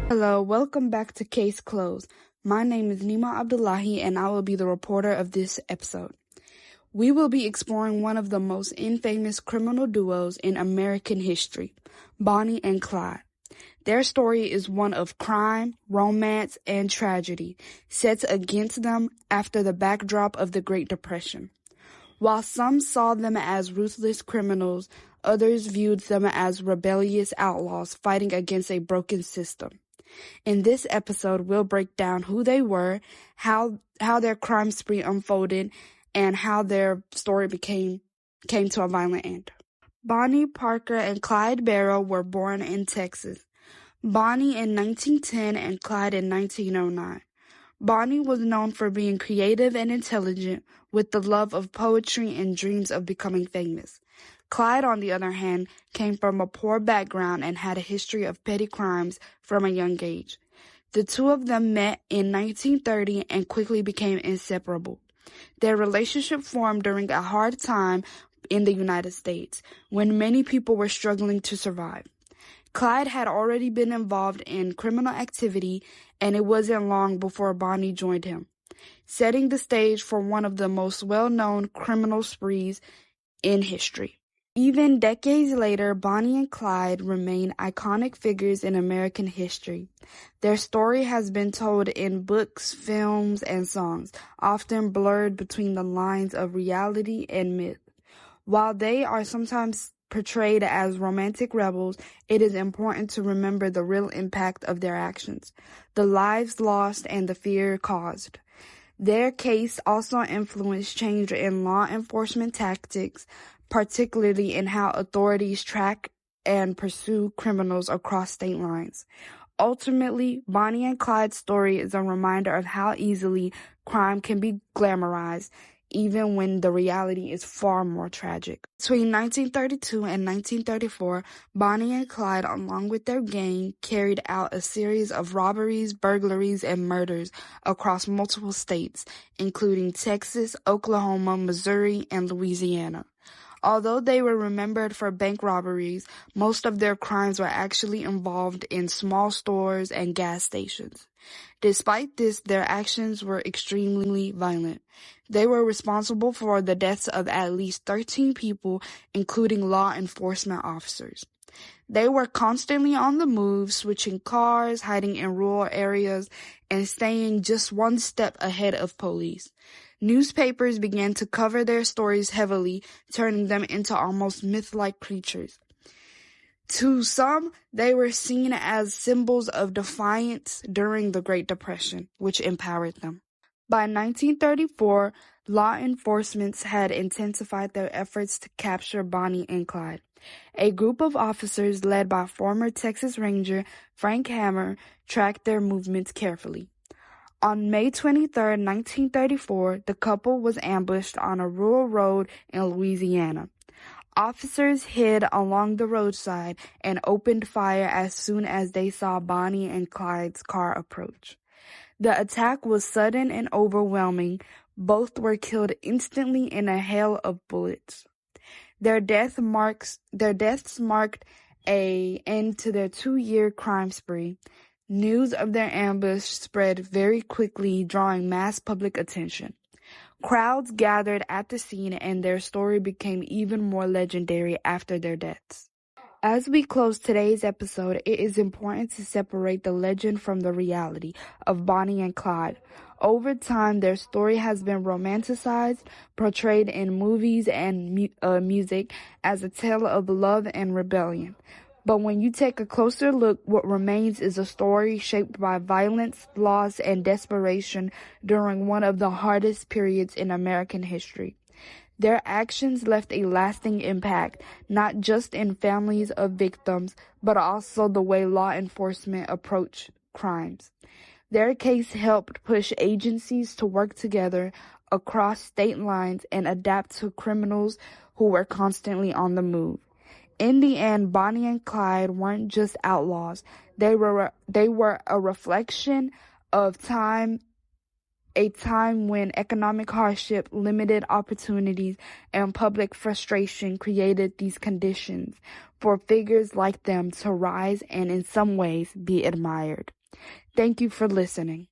Hello, welcome back to Case Closed. My name is Nima Abdullahi and I will be the reporter of this episode. We will be exploring one of the most infamous criminal duos in American history, Bonnie and Clyde. Their story is one of crime, romance, and tragedy, set against them after the backdrop of the Great Depression. While some saw them as ruthless criminals, others viewed them as rebellious outlaws fighting against a broken system. In this episode, we'll break down who they were, how their crime spree unfolded, and how their story came to a violent end. Bonnie Parker and Clyde Barrow were born in Texas. Bonnie in 1910 and Clyde in 1909. Bonnie was known for being creative and intelligent, with the love of poetry and dreams of becoming famous. Clyde, on the other hand, came from a poor background and had a history of petty crimes from a young age. The two of them met in 1930 and quickly became inseparable. Their relationship formed during a hard time in the United States, when many people were struggling to survive. Clyde had already been involved in criminal activity, and it wasn't long before Bonnie joined him, setting the stage for one of the most well-known criminal sprees in history. Even decades later, Bonnie and Clyde remain iconic figures in American history. Their story has been told in books, films, and songs, often blurred between the lines of reality and myth. While they are sometimes portrayed as romantic rebels, it is important to remember the real impact of their actions, the lives lost, and the fear caused. Their case also influenced change in law enforcement tactics, particularly in how authorities track and pursue criminals across state lines. Ultimately, Bonnie and Clyde's story is a reminder of how easily crime can be glamorized, even when the reality is far more tragic. Between 1932 and 1934, Bonnie and Clyde, along with their gang, carried out a series of robberies, burglaries, and murders across multiple states, including Texas, Oklahoma, Missouri, and Louisiana. Although they were remembered for bank robberies, most of their crimes were actually involved in small stores and gas stations. Despite this, their actions were extremely violent. They were responsible for the deaths of at least 13 people, including law enforcement officers. They were constantly on the move, switching cars, hiding in rural areas, and staying just one step ahead of police. Newspapers began to cover their stories heavily, turning them into almost myth-like creatures. To some, they were seen as symbols of defiance during the Great Depression, which empowered them. By 1934, law enforcement had intensified their efforts to capture Bonnie and Clyde. A group of officers led by former Texas Ranger Frank Hammer tracked their movements carefully. On May 23, 1934, the couple was ambushed on a rural road in Louisiana. Officers hid along the roadside and opened fire as soon as they saw Bonnie and Clyde's car approach. The attack was sudden and overwhelming. Both were killed instantly in a hail of bullets. Their deaths marked an end to their 2-year crime spree. News of their ambush spread very quickly, drawing mass public attention. Crowds gathered at the scene, and their story became even more legendary after their deaths. As we close today's episode, it is important to separate the legend from the reality of Bonnie and Clyde. Over time, their story has been romanticized, portrayed in movies and music as a tale of love and rebellion. But when you take a closer look, what remains is a story shaped by violence, loss, and desperation during one of the hardest periods in American history. Their actions left a lasting impact, not just in families of victims, but also the way law enforcement approached crimes. Their case helped push agencies to work together across state lines and adapt to criminals who were constantly on the move. In the end, Bonnie and Clyde weren't just outlaws. They were a reflection of time a time when economic hardship, limited opportunities, and public frustration created these conditions for figures like them to rise and in some ways be admired. Thank you for listening.